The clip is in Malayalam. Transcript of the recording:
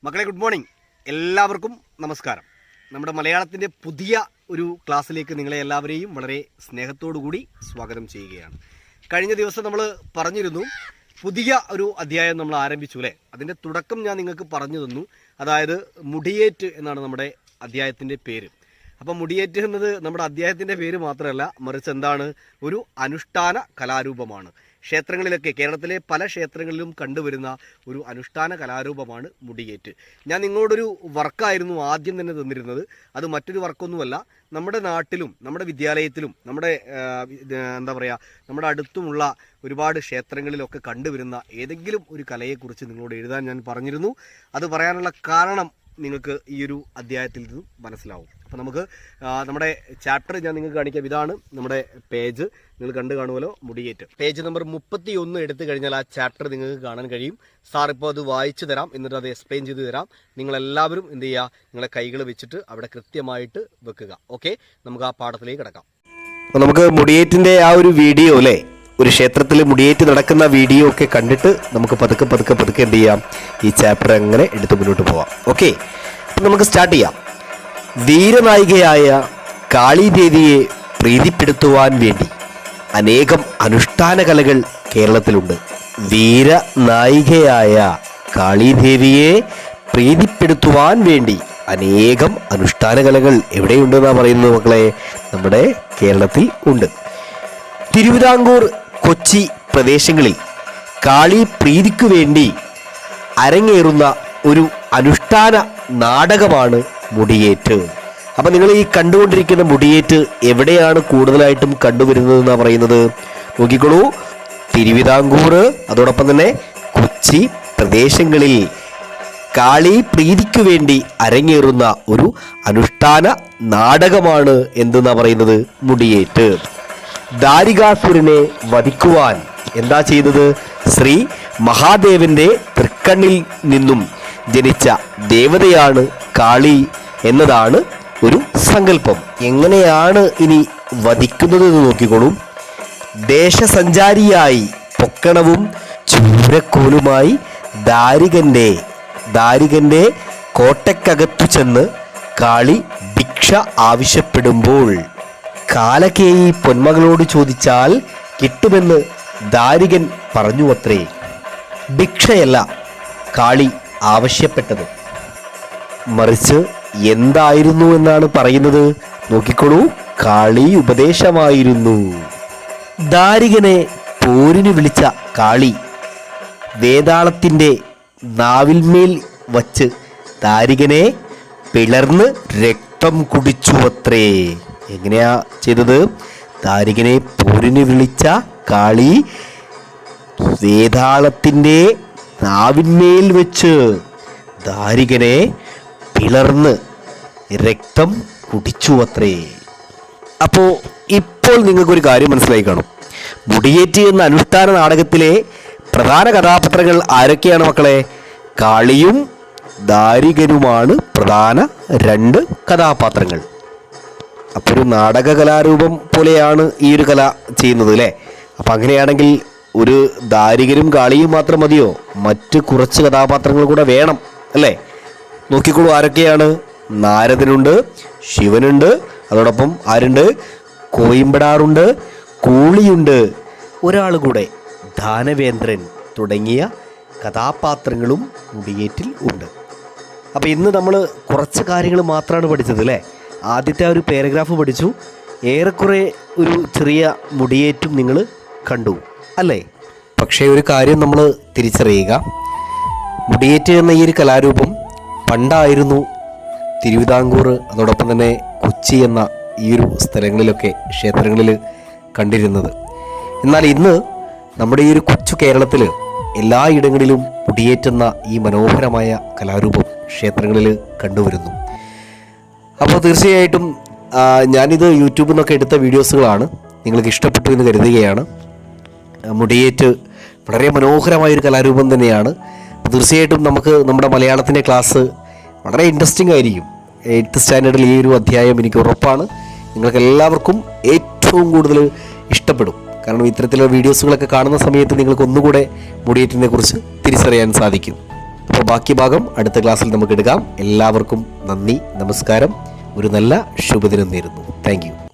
മക്കളെ ഗുഡ് മോർണിംഗ്. എല്ലാവർക്കും നമസ്കാരം. നമ്മുടെ മലയാളത്തിൻ്റെ പുതിയ ഒരു ക്ലാസ്സിലേക്ക് നിങ്ങളെ എല്ലാവരെയും വളരെ സ്നേഹത്തോടു കൂടി സ്വാഗതം ചെയ്യുകയാണ്. കഴിഞ്ഞ ദിവസം നമ്മൾ പറഞ്ഞിരുന്നു പുതിയ ഒരു അധ്യായം നമ്മൾ ആരംഭിച്ചു അല്ലേ. അതിൻ്റെ തുടക്കം ഞാൻ നിങ്ങൾക്ക് പറഞ്ഞു തന്നു. അതായത് മുടിയേറ്റ് എന്നാണ് നമ്മുടെ അധ്യായത്തിൻ്റെ പേര്. അപ്പം മുടിയേറ്റ് എന്നത് നമ്മുടെ അധ്യായത്തിൻ്റെ പേര് മാത്രമല്ല, മറിച്ച് എന്താണ്, ഒരു അനുഷ്ഠാന കലാരൂപമാണ്. ക്ഷേത്രങ്ങളിലൊക്കെ, കേരളത്തിലെ പല ക്ഷേത്രങ്ങളിലും കണ്ടുവരുന്ന ഒരു അനുഷ്ഠാന കലാരൂപമാണ് മുടിയേറ്റ്. ഞാൻ നിങ്ങളോടൊരു വർക്കായിരുന്നു ആദ്യം തന്നെ തന്നിരുന്നത്. അത് മറ്റൊരു വർക്കൊന്നുമല്ല, നമ്മുടെ നാട്ടിലും നമ്മുടെ വിദ്യാലയത്തിലും നമ്മുടെ നമ്മുടെ അടുത്തുമുള്ള ഒരുപാട് ക്ഷേത്രങ്ങളിലൊക്കെ കണ്ടുവരുന്ന ഏതെങ്കിലും ഒരു കലയെക്കുറിച്ച് നിങ്ങളോട് എഴുതാൻ ഞാൻ പറഞ്ഞിരുന്നു. അത് പറയാനുള്ള കാരണം നിങ്ങൾക്ക് ഈ ഒരു അധ്യായത്തിൽ നിന്നും മനസ്സിലാവും. അപ്പോൾ നമുക്ക് നമ്മുടെ ചാപ്റ്റർ ഞാൻ നിങ്ങൾക്ക് കാണിക്കാം. ഇതാണ് നമ്മുടെ പേജ്, നിങ്ങൾ കണ്ടു കാണുമല്ലോ, മുടിയേറ്റ്. പേജ് നമ്പർ 31 എടുത്തു കഴിഞ്ഞാൽ ആ ചാപ്റ്റർ നിങ്ങൾക്ക് കാണാൻ കഴിയും. സാർ ഇപ്പോൾ അത് വായിച്ചു തരാം, എന്നിട്ട് അത് എക്സ്പ്ലെയിൻ ചെയ്ത് തരാം. നിങ്ങളെല്ലാവരും എന്ത് ചെയ്യുക, നിങ്ങളെ കൈകൾ വെച്ചിട്ട് അവിടെ കൃത്യമായിട്ട് വെക്കുക. ഓക്കെ, നമുക്ക് ആ പാഠത്തിലേക്ക് കിടക്കാം. അപ്പോൾ നമുക്ക് മുടിയേറ്റിൻ്റെ ആ ഒരു വീഡിയോ അല്ലേ, ഒരു ക്ഷേത്രത്തിൽ മുടിയേറ്റ് നടക്കുന്ന വീഡിയോ ഒക്കെ കണ്ടിട്ട് നമുക്ക് പതുക്കെ എന്ത് ചെയ്യാം, ഈ ചാപ്റ്റർ അങ്ങനെ എടുത്ത് മുന്നോട്ട് പോവാം. ഓക്കെ, നമുക്ക് സ്റ്റാർട്ട് ചെയ്യാം. വീരനായികയായ കാളീദേവിയെ പ്രീതിപ്പെടുത്തുവാൻ വേണ്ടി അനേകം അനുഷ്ഠാന കലകൾ കേരളത്തിലുണ്ട്. വീരനായികയായ കാളീദേവിയെ പ്രീതിപ്പെടുത്തുവാൻ വേണ്ടി അനേകം അനുഷ്ഠാന കലകൾ എവിടെയുണ്ടെന്നാണ് പറയുന്നത് മക്കളെ, നമ്മുടെ കേരളത്തിൽ ഉണ്ട്. തിരുവിതാംകൂർ, കൊച്ചി പ്രദേശങ്ങളിൽ കാളി പ്രീതിക്കു വേണ്ടി അരങ്ങേറുന്ന ഒരു അനുഷ്ഠാന നാടകമാണ് മുടിയേറ്റ്. അപ്പം നിങ്ങൾ ഈ കണ്ടുകൊണ്ടിരിക്കുന്ന മുടിയേറ്റ് എവിടെയാണ് കൂടുതലായിട്ടും കണ്ടുവരുന്നതെന്നാണ് പറയുന്നത്, നോക്കിക്കോളൂ. തിരുവിതാംകൂർ, അതോടൊപ്പം തന്നെ കൊച്ചി പ്രദേശങ്ങളിൽ കാളി പ്രീതിക്കു വേണ്ടി അരങ്ങേറുന്ന ഒരു അനുഷ്ഠാന നാടകമാണ് എന്തെന്നാ പറയുന്നത്, മുടിയേറ്റ്. ദാരികാസുരനെ വധിക്കുവാൻ എന്താ ചെയ്തത്, ശ്രീ മഹാദേവന്റെ തൃക്കണ്ണിൽ നിന്നും ജനിച്ച ദേവതയാണ് കാളി എന്നതാണ് ഒരു സങ്കല്പം. എങ്ങനെയാണ് ഇനി വധിക്കുന്നത് എന്ന് നോക്കിക്കോളും. ദേശസഞ്ചാരിയായി പൊക്കണവും ചൂരക്കോലുമായി ദാരികന്റെ കോട്ടയ്ക്കകത്തു ചെന്ന് കാളി ഭിക്ഷ ആവശ്യപ്പെടുമ്പോൾ കാലക്കേയി പൊന്മകളോട് ചോദിച്ചാൽ കിട്ടുമെന്ന് ദാരികൻ പറഞ്ഞു അത്രേ. ഭിക്ഷയല്ല കാളി ആവശ്യപ്പെട്ടത്, മറിച്ച് എന്തായിരുന്നു എന്നാണ് പറയുന്നത്, നോക്കിക്കോളൂ. കാളി ഉപദേശമായിരുന്നു. ദാരികനെ പോരിന് വിളിച്ച കാളി വേതാളത്തിൻ്റെ നാവിൽമേൽ വച്ച് ദാരികനെ പിളർന്ന് രക്തം കുടിച്ചു അത്രേ. എങ്ങനെയാ ചെയ്തത്, ദാരികനെ പോരിന് വിളിച്ച കാളി വേതാളത്തിൻ്റെ നാവിന്മേൽ വെച്ച് ദാരികനെ പിളർന്ന് രക്തം കുടിച്ചു അത്രേ. അപ്പോൾ ഇപ്പോൾ നിങ്ങൾക്കൊരു കാര്യം മനസ്സിലായി കാണും. മുടിയേറ്റ് എന്ന അനുഷ്ഠാന നാടകത്തിലെ പ്രധാന കഥാപാത്രങ്ങൾ ആരൊക്കെയാണ് മക്കളെ, കാളിയും ദാരികനുമാണ് പ്രധാന രണ്ട് കഥാപാത്രങ്ങൾ. അപ്പോൾ ഒരു നാടക കലാരൂപം പോലെയാണ് ഈ ഒരു കല ചെയ്യുന്നത് അല്ലേ. അപ്പം അങ്ങനെയാണെങ്കിൽ ഒരു ദാരികനും കാളിയും മാത്രം മതിയോ, മറ്റ് കുറച്ച് കഥാപാത്രങ്ങൾ കൂടെ വേണം അല്ലേ. നോക്കിക്കോളൂ, ആരൊക്കെയാണ്, നാരദനുണ്ട്, ശിവനുണ്ട്, അതോടൊപ്പം ആരുണ്ട്, കോയിമ്പടാറുണ്ട്, കൂളിയുണ്ട്, ഒരാൾ കൂടെ ദാനവേന്ദ്രൻ തുടങ്ങിയ കഥാപാത്രങ്ങളും മുടിയേറ്റിൽ ഉണ്ട്. അപ്പോൾ ഇന്ന് നമ്മൾ കുറച്ച് കാര്യങ്ങൾ മാത്രമാണ് പഠിച്ചത് അല്ലേ. ആദ്യത്തെ ഒരു പാരഗ്രാഫ് പഠിച്ചു, ഏറെക്കുറെ ഒരു ചെറിയ മുടിയേറ്റും നിങ്ങൾ കണ്ടു അല്ലേ. പക്ഷേ ഒരു കാര്യം നമ്മൾ തിരിച്ചറിയുക, മുടിയേറ്റ് എന്ന ഈ ഒരു കലാരൂപം പണ്ടായിരുന്നു തിരുവിതാംകൂർ, അതോടൊപ്പം തന്നെ കൊച്ചി എന്ന ഈ ഒരു സ്ഥലങ്ങളിലൊക്കെ ക്ഷേത്രങ്ങളിൽ കണ്ടിരുന്നത്. എന്നാൽ ഇന്ന് നമ്മുടെ ഈ ഒരു കൊച്ചു കേരളത്തിൽ എല്ലായിടങ്ങളിലും മുടിയേറ്റുന്ന ഈ മനോഹരമായ കലാരൂപം ക്ഷേത്രങ്ങളിൽ കണ്ടുവരുന്നു. അപ്പോൾ തീർച്ചയായിട്ടും ഞാനിത് യൂട്യൂബിൽ നിന്നൊക്കെ എടുത്ത വീഡിയോസുകളാണ്, നിങ്ങൾക്ക് ഇഷ്ടപ്പെട്ടു എന്ന് കരുതുകയാണ്. മുടിയേറ്റ് വളരെ മനോഹരമായൊരു കലാരൂപം തന്നെയാണ്. തീർച്ചയായിട്ടും നമുക്ക് നമ്മുടെ മലയാളത്തിൻ്റെ ക്ലാസ് വളരെ ഇൻട്രസ്റ്റിംഗ് ആയിരിക്കും. 8th സ്റ്റാൻഡേർഡിൽ ഈ ഒരു അധ്യായം എനിക്ക് ഉറപ്പാണ് നിങ്ങൾക്ക് എല്ലാവർക്കും ഏറ്റവും കൂടുതൽ ഇഷ്ടപ്പെടും. കാരണം ഇത്തരത്തിലുള്ള വീഡിയോസുകളൊക്കെ കാണുന്ന സമയത്ത് നിങ്ങൾക്ക് ഒന്നുകൂടെ മുടിയേറ്റിനെ കുറിച്ച് തിരിച്ചറിയാൻ സാധിക്കും. അപ്പോൾ കഥയുടെ ബാക്കി ഭാഗം അടുത്ത ക്ലാസ്സിൽ നമുക്ക് എടുക്കാം. എല്ലാവർക്കും നന്ദി, നമസ്കാരം. ഒരു നല്ല ശുഭദിനം നേരുന്നു. Thank you.